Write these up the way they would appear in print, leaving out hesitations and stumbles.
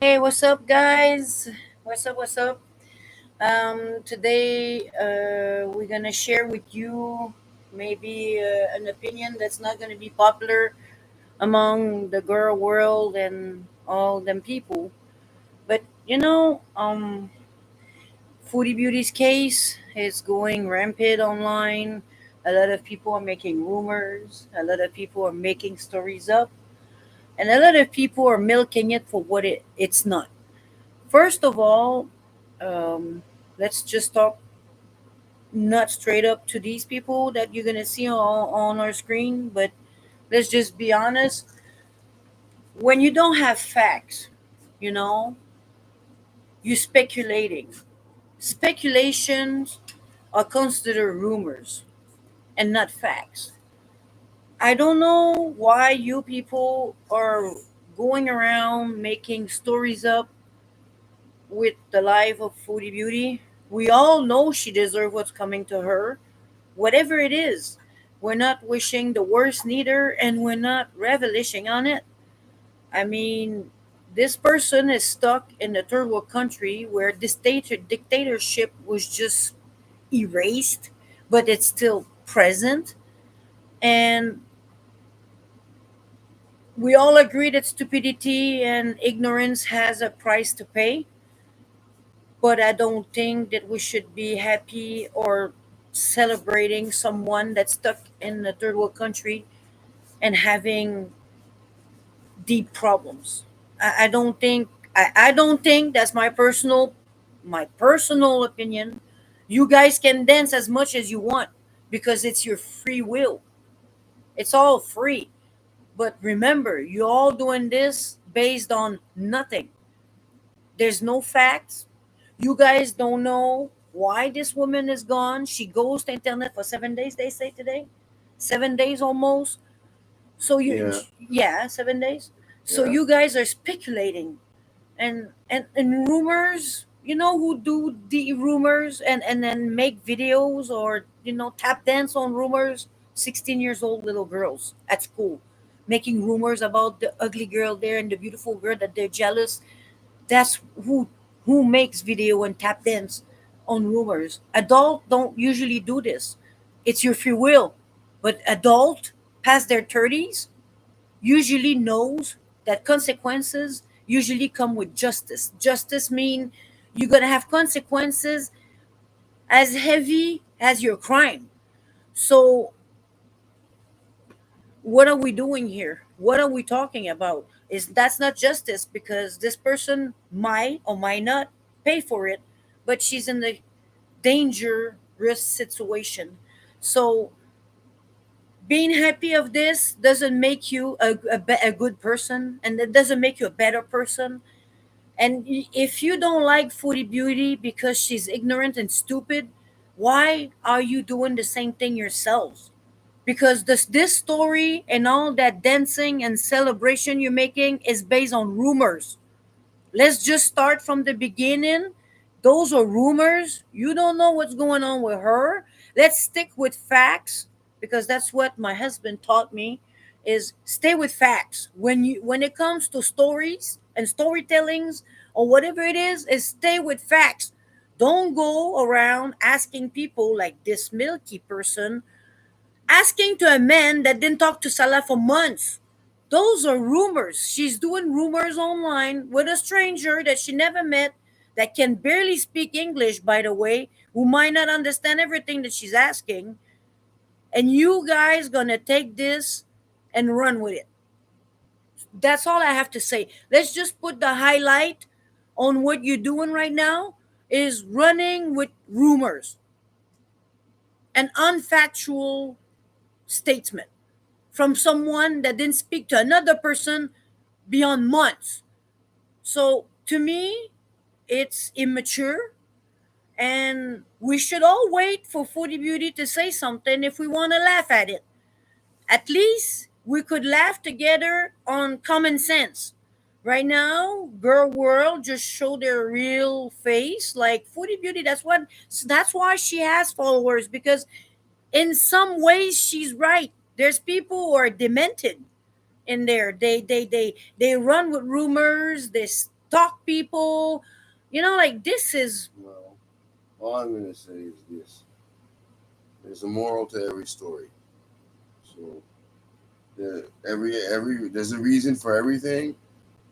Hey, what's up, guys? What's up? Today, we're gonna share with you maybe an opinion that's not gonna be popular among the girl world and all them people. But Foodie Beauty's case is going rampant online. A lot of people are making rumors. A lot of people are making stories up, and a lot of people are milking it for what it's not. First of all, um, let's just talk not straight up to these people that you're gonna see on our screen, but let's just be honest. When you don't have facts, you know, you're speculating. Speculations are considered rumors and not facts. I don't know why you people are going around making stories up with the life of Foodie Beauty. We all know she deserves what's coming to her, whatever it is. We're not wishing the worst neither, and we're not revelishing on it. I mean, this person is stuck in a third world country where this dictatorship was just erased, but it's still present. And we all agree that stupidity and ignorance has a price to pay, but I don't think that we should be happy or celebrating someone that's stuck in a third world country and having deep problems. I don't think I don't think that's my personal opinion. You guys can dance as much as you want because it's your free will. It's all free. But remember, you're all doing this based on nothing. There's no facts. You guys don't know why this woman is gone. She goes to internet for 7 days, they say today. 7 days almost. So Yeah, yeah, 7 days. So yeah, you guys are speculating and rumors. You know who do the rumors and then make videos or tap dance on rumors? 16 years old little girls at school making rumors about the ugly girl there and the beautiful girl that they're jealous. That's who makes video and tap dance on rumors. Adult don't usually do this. It's your free will. But adult past their 30s usually knows that consequences usually come with justice. Justice mean you're gonna have consequences as heavy as your crime. So what are we doing here? What are we talking about? Is that's not justice because this person might or might not pay for it, but she's in the dangerous situation. So being happy of this doesn't make you a good person, and it doesn't make you a better person. And if you don't like Foodie Beauty because she's ignorant and stupid, why are you doing the same thing yourselves? Because this story and all that dancing and celebration you're making is based on rumors. Let's just start from the beginning. Those are rumors. You don't know what's going on with her. Let's stick with facts because that's what my husband taught me is stay with facts. When it comes to stories and storytellings or whatever it is stay with facts. Don't go around asking people like this milky person asking to a man that didn't talk to Salah for months. Those are rumors. She's doing rumors online with a stranger that she never met, that can barely speak English, by the way, who might not understand everything that she's asking. And you guys gonna take this and run with it. That's all I have to say. Let's just put the highlight on what you're doing right now is running with rumors and unfactual statement from someone that didn't speak to another person beyond months. So to me, it's immature, and we should all wait for Foodie Beauty to say something if we want to laugh at it. At least we could laugh together on common sense. Right now, Girl World just show their real face. Like Foodie Beauty, that's why she has followers because in some ways she's right. There's people who are demented in there. They run with rumors. They talk people. Like this is. Well, all I'm gonna say is this: there's a moral to every story. So every there's a reason for everything,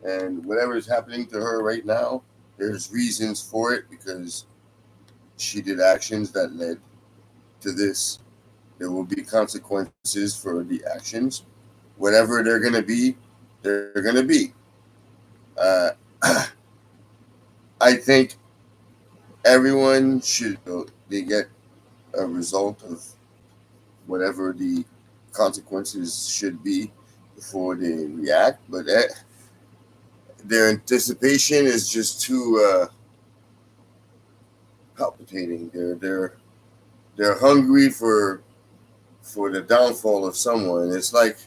and whatever is happening to her right now, there's reasons for it because she did actions that led to this. There will be consequences for the actions, whatever they're gonna be. They're gonna be. Uh, I think everyone should they get a result of whatever the consequences should be before they react. But their anticipation is just too palpitating. They're hungry for the downfall of someone. It's like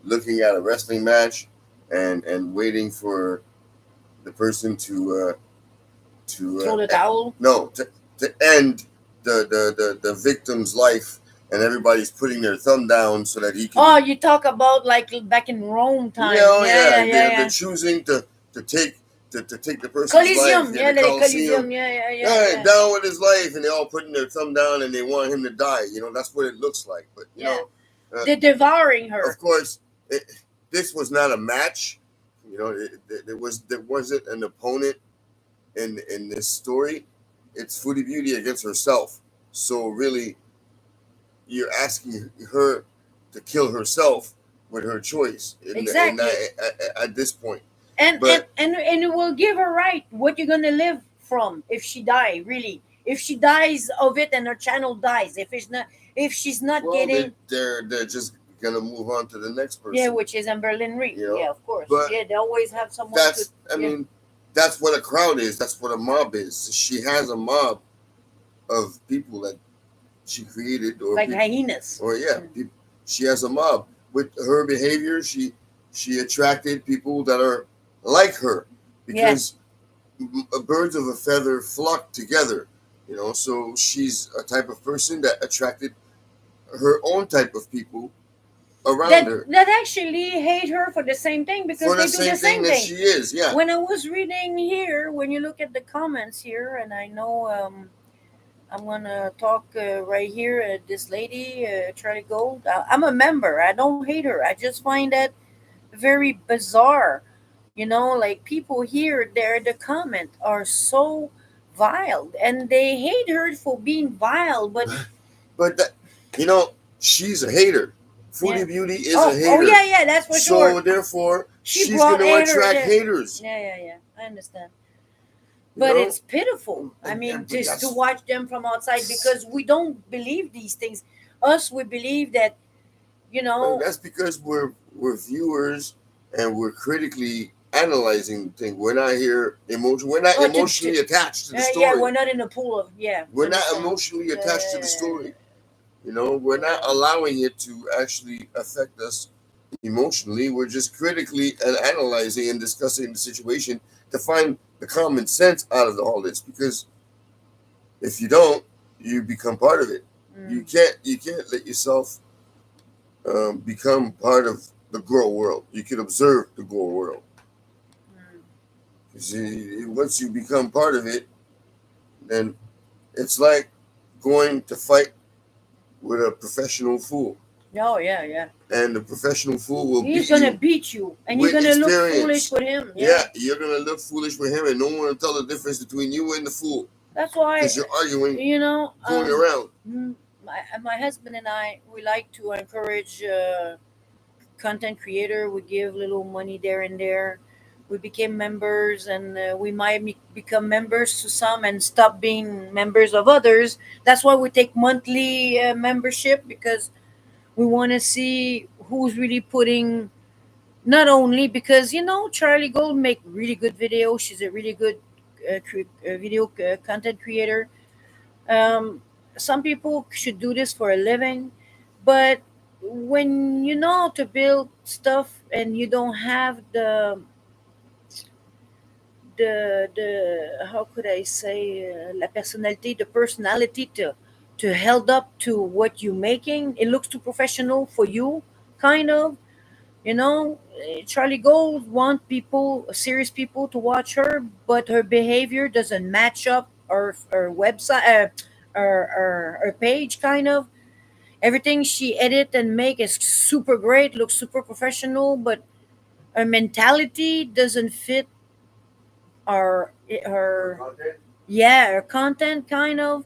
looking at a wrestling match and waiting for the person to Throw the towel. no to end the victim's life, and everybody's putting their thumb down so that he can. Oh, you talk about like back in Rome time. Yeah, oh, Yeah, yeah, yeah. yeah, They're yeah. choosing to take to take the person's life. Coliseum. Yeah, Yeah, the the Coliseum. Coliseum. Yeah, yeah, yeah, Yeah, yeah. down with his life, and they all putting their thumb down, and they want him to die. That's what it looks like. But Yeah. They're devouring her. of course, this was not a match. There wasn't an opponent in this story. It's Foodie Beauty against herself. So really, you're asking her to kill herself with her choice. Exactly. At this point. And But and it will give her right what you're gonna live from if she die. Really, if she dies of it and her channel dies, if she's not well, getting. they're just gonna move on to the next person. Yeah, which is in Berlin Reed. Yeah, of course. But yeah, they always have someone. I mean, that's what a crowd is. That's what a mob is. She has a mob of people that she created, or like hyenas. Or she has a mob. With her behavior, she attracted people that are like her because birds of a feather flock together. So she's a type of person that attracted her own type of people around her that actually hate her for the same thing because they do the same thing. That she is. Yeah. When I was reading here, when you look at the comments here, and I know I'm gonna talk right here. This lady, Charlie Gold. I'm a member. I don't hate her. I just find that very bizarre. Like people here, there, the comment are so vile, and they hate her for being vile. But but she's a hater. Foodie Beauty is a hater. Oh yeah, that's for sure. So therefore, she's brought going to attract haters. Yeah. I understand. But it's pitiful. I mean, just to watch them from outside because we don't believe these things. We believe that, That's because we're viewers and we're critically analyzing things. We're not here emotion. We're not emotionally attached to the story. Yeah, we're not in a pool of We're not emotionally attached to the story. We're not allowing it to actually affect us emotionally. We're just critically and analyzing and discussing the situation to find the common sense out of all this. Because if you don't, you become part of it. You can't let yourself become part of the girl world. You can observe the girl world. You see, once you become part of it, then it's like going to fight with a professional fool. Oh, yeah. And the professional fool will He's going to beat you. And you're going to look foolish with him. Yeah, you're going to look foolish with him, and no one will tell the difference between you and the fool. That's why. Because you're arguing, going around. My husband and I, we like to encourage content creator. We give little money there and there. We became members, and we might become members to some and stop being members of others. That's why we take monthly membership, because we want to see who's really putting. Not only because Charlie Gold make really good videos. She's a really good video content creator. Some people should do this for a living, but when you know how to build stuff and you don't have the how could I say la personnalité, the personality to held up to what you're making, it looks too professional for you, kind of. Charlie Gold want people, serious people, to watch her, but her behavior doesn't match up her website, her page, kind of. Everything she edit and make is super great, looks super professional, but her mentality doesn't fit our her yeah, her content, kind of,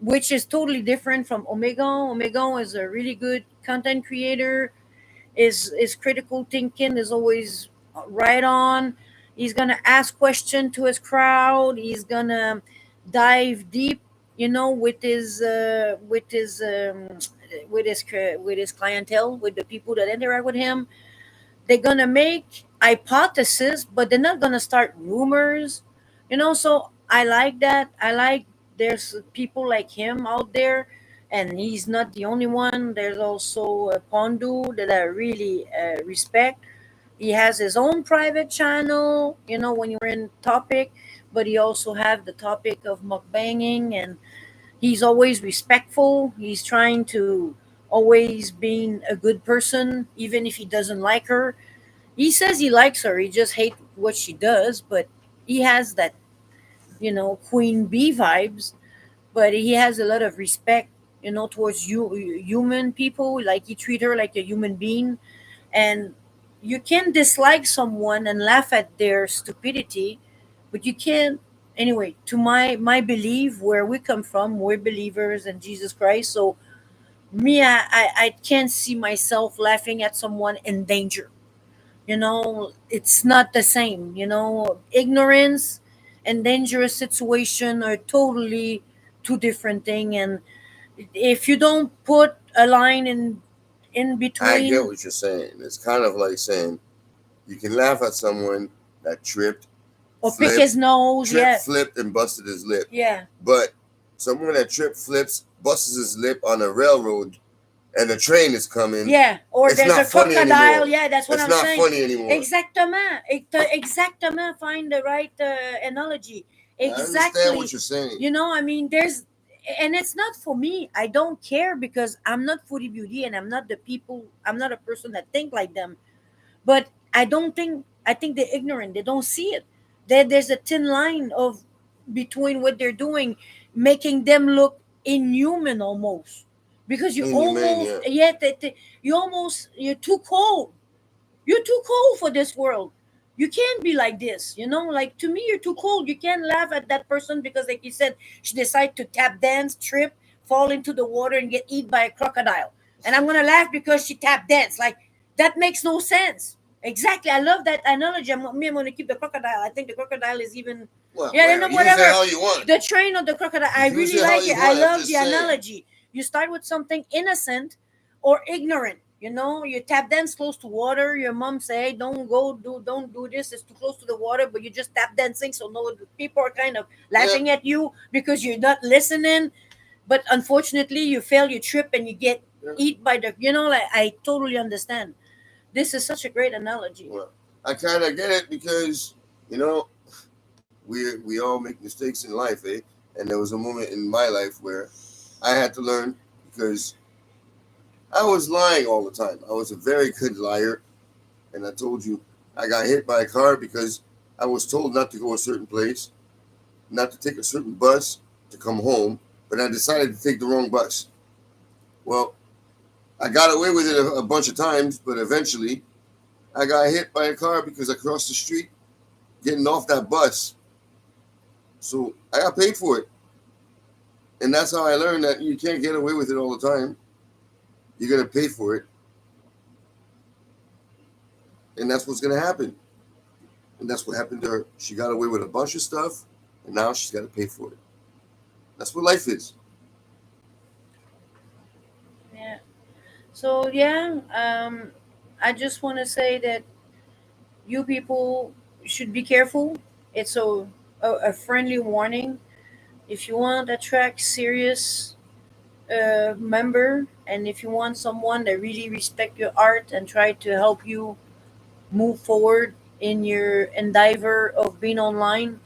which is totally different from Omegon. Omegon is a really good content creator. Is critical thinking, is always right on. He's gonna ask question to his crowd. He's gonna dive deep, with his clientele, with the people that interact with him. They're gonna make hypotheses, but they're not gonna start rumors. So I like that. I like there's people like him out there, and he's not the only one. There's also Pondu that I really respect. He has his own private channel, when you're in topic, but he also have the topic of mukbanging, and he's always respectful. He's trying to always being a good person, even if he doesn't like her. He says he likes her. He just hates what she does, but he has that, queen bee vibes. But he has a lot of respect, towards human people. Like he treat her like a human being, and you can dislike someone and laugh at their stupidity, but you can't. Anyway, to my belief, where we come from, we're believers in Jesus Christ. So me, I can't see myself laughing at someone in danger. It's not the same. Ignorance and dangerous situation are totally two different thing. And if you don't put a line in I get between, what you're saying. It's kind of like saying you can laugh at someone that or pick his nose, yeah, flipped, and busted his lip. yeah, But someone that tripped, flips, busts his lip on a railroad, and the train is coming. yeah, or It's there's not a funny crocodile, anymore. yeah, that's what It's I'm not saying. funny anymore. Exactement. Exactement, find the right analogy. I understand Exactly. what you're saying. I mean, and it's not for me. I don't care, because I'm not foodie beauty, and I'm not a person that think like them. But I think they're ignorant. They don't see it. There's a thin line of between what they're doing, making them look inhuman almost. Because you Inhumane, almost, yeah. yeah, you're too cold. You're too cold for this world. You can't be like this. Like, to me, you're too cold. You can't laugh at that person because, like you said, she decided to tap dance, trip, fall into the water, and get eaten by a crocodile. And I'm gonna laugh because she tap dance. Like, that makes no sense. Exactly. I love that analogy. I'm gonna keep the crocodile. I think the crocodile is even, Well, yeah, whatever. Use it whatever. how you want. The train of the crocodile. I Use really it how like you it. I want. I'm love just the saying. analogy. You start with something innocent or ignorant. You tap dance close to water. Your mom say, "Hey, don't do this. It's too close to the water." But you just tap dancing, so no people are kind of Yeah. laughing at you because you're not listening. But unfortunately, you fail, you trip, and you get Yeah. eat by the. Like, I totally understand. This is such a great analogy. Well, I kind of get it because you know we all make mistakes in life, eh? And there was a moment in my life where I had to learn because I was lying all the time. I was a very good liar, and I told you I got hit by a car because I was told not to go a certain place, not to take a certain bus to come home, but I decided to take the wrong bus. Well, I got away with it a bunch of times, but eventually I got hit by a car because I crossed the street getting off that bus. So I got paid for it. And that's how I learned that you can't get away with it all the time. You're going to pay for it. And that's what's going to happen. And that's what happened to her. She got away with a bunch of stuff, and now she's got to pay for it. That's what life is. Yeah. So yeah, I just want to say that you people should be careful. It's a friendly warning. If you want to attract serious member, and if you want someone that really respect your art and try to help you move forward in your endeavor of being online,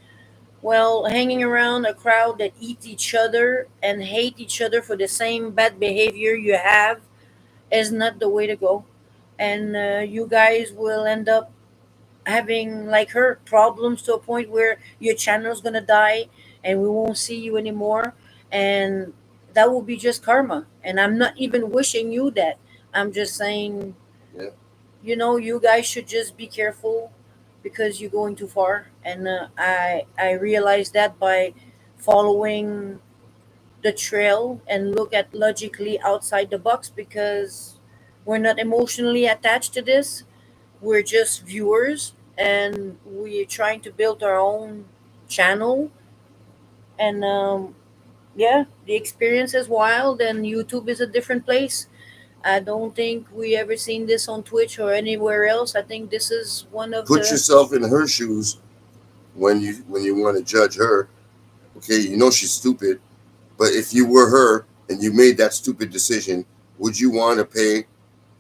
well, hanging around a crowd that eat each other and hate each other for the same bad behavior you have is not the way to go. and you guys will end up having like her problems to a point where your channel's gonna die and we won't see you anymore, and that will be just karma. And I'm not even wishing you that. I'm just saying, Yeah. you guys should just be careful because you're going too far. And I realized that by following the trail and look at logically outside the box, because we're not emotionally attached to this. We're just viewers, and we're trying to build our own channel. And yeah, the experience is wild, and YouTube is a different place. I don't think we ever seen this on Twitch or anywhere else. I think this is one of Put the. yourself in her shoes when you want to judge her. Okay, you know she's stupid, but if you were her and you made that stupid decision, would you want to pay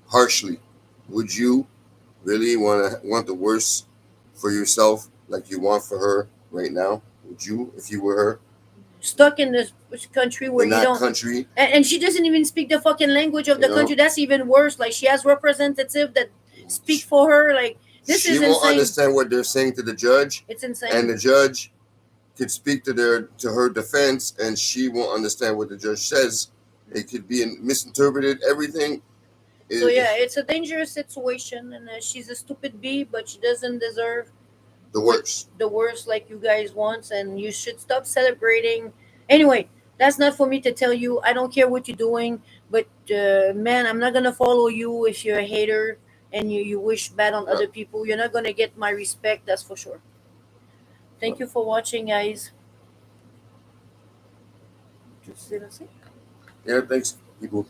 harshly? Would you really want the worst for yourself like you want for her right now? Would you, if you were her Stuck in this country where in you that don't. country? And she doesn't even speak the fucking language of You the know, country. That's even worse. Like, she has representative that speak for her. Like, this she is won't insane. understand what they're saying to the judge, It's and insane. the judge could speak to her defense, and she won't understand what the judge says. It could be misinterpreted. Everything So is yeah, it's a dangerous situation, and she's a stupid bee, but she doesn't deserve the what worst. the worst like you guys want, and you should stop celebrating. Anyway, that's not for me to tell you. I don't care what you're doing, but man, I'm not gonna follow you if you're a hater and you wish bad on Yeah. other people. You're not gonna get my respect, that's for sure. Thank you for watching, guys. Yeah. Thanks, people.